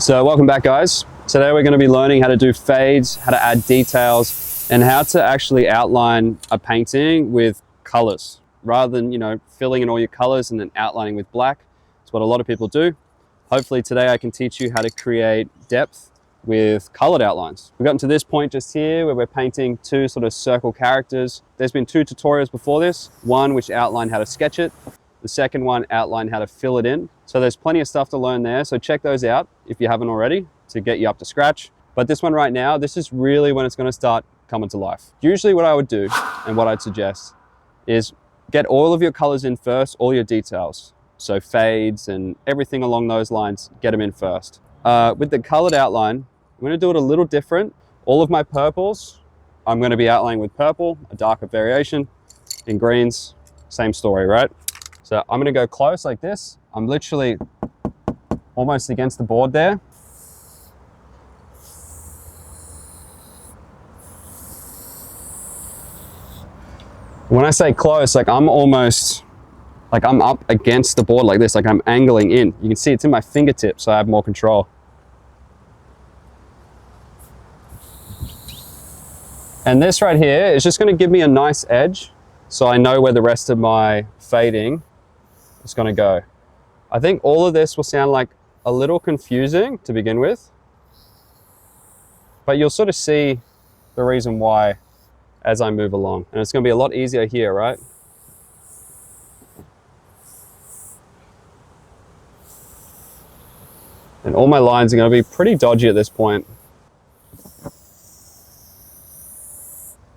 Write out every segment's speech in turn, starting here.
So welcome back, guys. Today we're going to be learning how to do fades, how to add details, and how to actually outline a painting with colors rather than, filling in all your colors and then outlining with black. It's what a lot of people do. Hopefully today I can teach you how to create depth with colored outlines. We've gotten to this point just here where we're painting two sort of circle characters. There's been two tutorials before this, one which outlined how to sketch it, the second one outlined how to fill it in. So there's plenty of stuff to learn there. So check those out if you haven't already to get you up to scratch. But this one right now, this is really when it's going to start coming to life. Usually what I would do and what I'd suggest is get all of your colors in first, all your details. So fades and everything along those lines, get them in first. With the colored outline, I'm going to do it a little different. All of my purples, I'm going to be outlining with purple, a darker variation. In greens, same story, right? So I'm going to go close like this. I'm literally almost against the board there. When I say close, I'm almost, I'm up against the board like this, I'm angling in. You can see it's in my fingertips, so I have more control. And this right here is just going to give me a nice edge, so I know where the rest of my fading is going to go. I think all of this will sound like a little confusing to begin with, but you'll sort of see the reason why as I move along. And it's going to be a lot easier here, right? And all my lines are going to be pretty dodgy at this point,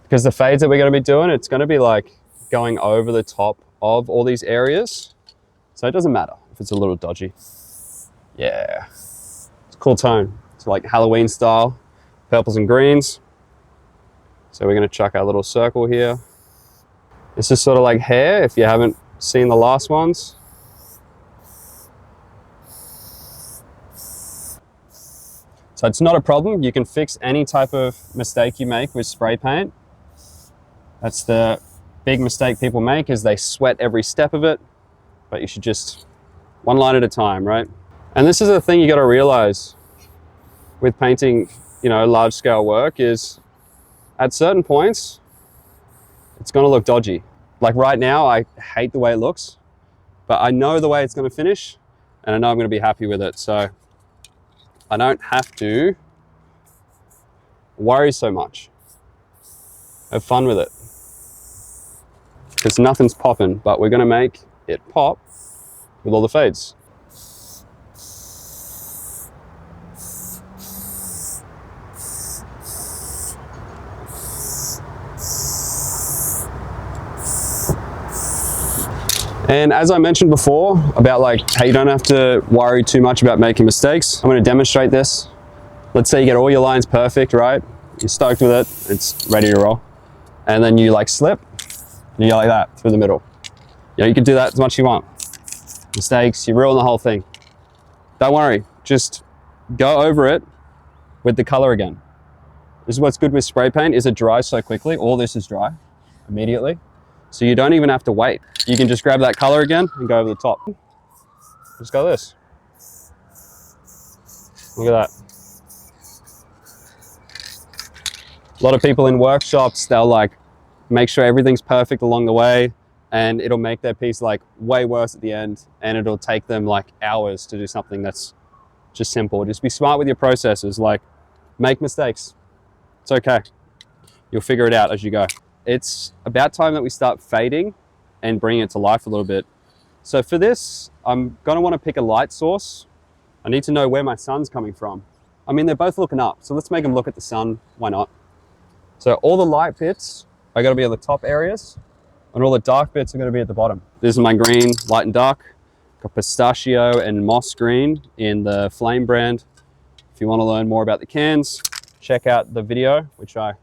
because the fades that we're going to be doing, it's going to be going over the top of all these areas. So it doesn't matter if it's a little dodgy. Yeah, it's a cool tone. It's like Halloween style, purples and greens. So we're going to chuck our little circle here. This is sort of like hair, if you haven't seen the last ones. So it's not a problem. You can fix any type of mistake you make with spray paint. That's the big mistake people make, is they sweat every step of it, but you should just one line at a time, right? And this is the thing you got to realize with painting, large scale work, is at certain points, it's going to look dodgy. Like right now, I hate the way it looks, but I know the way it's going to finish, and I know I'm going to be happy with it. So I don't have to worry so much. Have fun with it. Because nothing's popping, but we're going to make it pop with all the fades. And as I mentioned before about how you don't have to worry too much about making mistakes, I'm going to demonstrate this. Let's say you get all your lines perfect, right? You're stoked with it, it's ready to roll. And then you slip, and you go like that through the middle. You can do that as much as you want. Mistakes, you ruin the whole thing. Don't worry, just go over it with the color again. This is what's good with spray paint, is it dries so quickly. All this is dry immediately. So you don't even have to wait. You can just grab that color again and go over the top. Just go this. Look at that. A lot of people in workshops, they'll make sure everything's perfect along the way, and it'll make their piece way worse at the end, and it'll take them hours to do something that's just simple. Just be smart with your processes. Make mistakes. It's okay. You'll figure it out as you go. It's about time that we start fading and bringing it to life a little bit. So for this, I'm going to want to pick a light source. I need to know where my sun's coming from. They're both looking up, so let's make them look at the sun. Why not? So all the light bits are going to be at the top areas, and all the dark bits are going to be at the bottom. This is my green, light and dark. Got pistachio and moss green in the Flame brand. If you want to learn more about the cans, check out the video, which I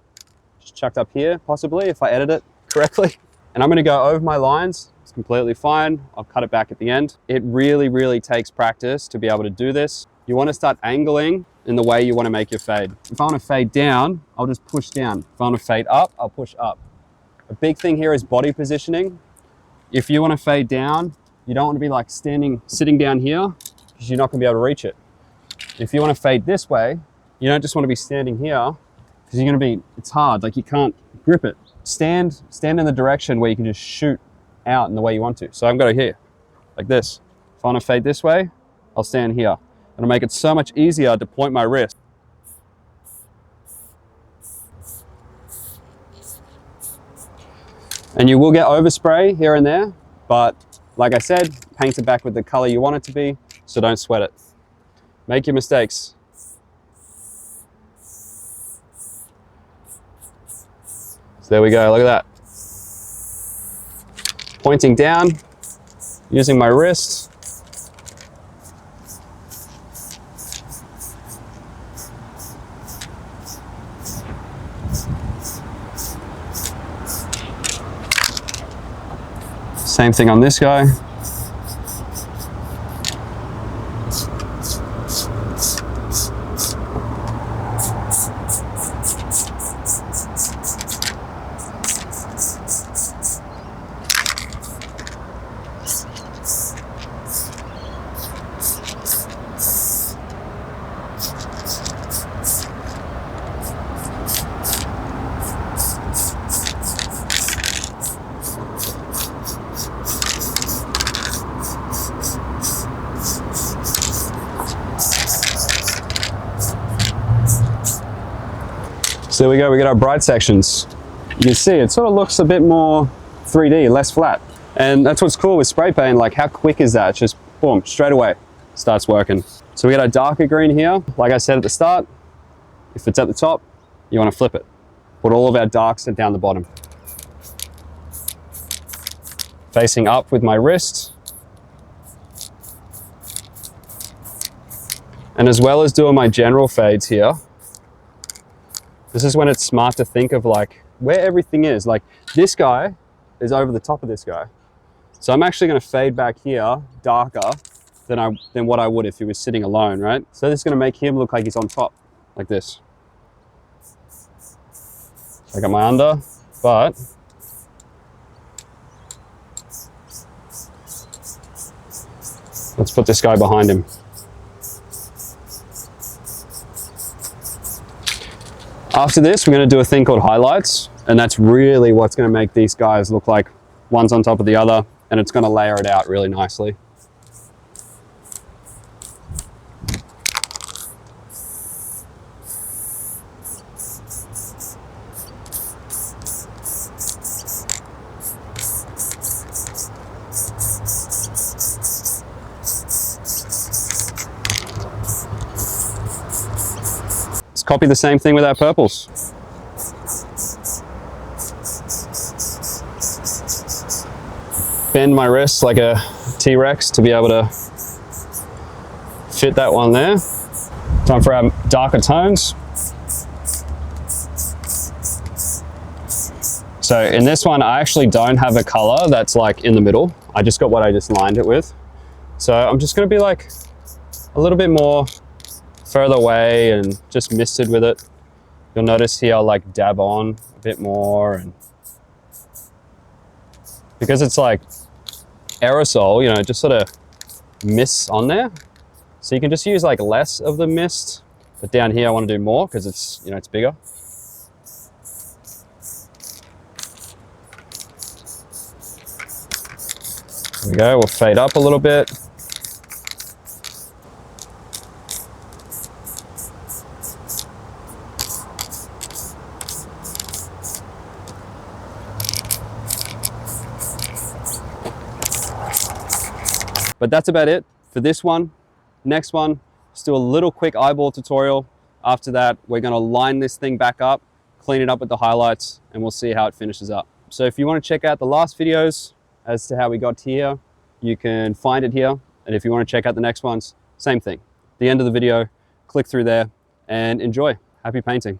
just chucked up here, possibly, if I edit it correctly. And I'm going to go over my lines. It's completely fine. I'll cut it back at the end. It really, really takes practice to be able to do this. You want to start angling in the way you want to make your fade. If I want to fade down, I'll just push down. If I want to fade up, I'll push up. A big thing here is body positioning. If you want to fade down, you don't want to be sitting down here, because you're not going to be able to reach it. if you want to fade this way, you don't just want to be standing here because you're going to be, it's hard, like you can't grip it. Stand in the direction where you can just shoot out in the way you want to. So I'm going to here, like this. If I want to fade this way, I'll stand here. It'll make it so much easier to point my wrist. And you will get overspray here and there, but like I said, paint it back with the color you want it to be, so don't sweat it. Make your mistakes. So there we go, look at that. Pointing down, using my wrist. Same thing on this guy. So there we go, we got our bright sections. You can see it sort of looks a bit more 3D, less flat. And that's what's cool with spray paint, like how quick is that? It's just boom, straight away, starts working. So we got our darker green here. Like I said at the start, if it's at the top, you want to flip it. Put all of our darks down the bottom. Facing up with my wrist. And as well as doing my general fades here, this is when it's smart to think of like where everything is. Like this guy is over the top of this guy. So I'm actually going to fade back here darker than what I would if he was sitting alone, right? So this is going to make him look like he's on top, like this. I got my under, but let's put this guy behind him. After this, we're going to do a thing called highlights, and that's really what's going to make these guys look like one's on top of the other, and it's going to layer it out really nicely. Copy the same thing with our purples. Bend my wrist like a T-Rex to be able to fit that one there. Time for our darker tones. So in this one, I actually don't have a color that's like in the middle. I just got what I just lined it with. So I'm just gonna be like a little bit more further away and just misted with it. You'll notice here I'll like dab on a bit more, and because it's like aerosol, you know, just sort of mists on there. So you can just use like less of the mist, but down here I want to do more because it's, you know, it's bigger. There we go, we'll fade up a little bit. But that's about it for this one. Next one, just do a little quick eyeball tutorial. After that, we're gonna line this thing back up, clean it up with the highlights, and we'll see how it finishes up. So if you wanna check out the last videos as to how we got here, you can find it here. And if you wanna check out the next ones, same thing. At the end of the video, click through there and enjoy. Happy painting.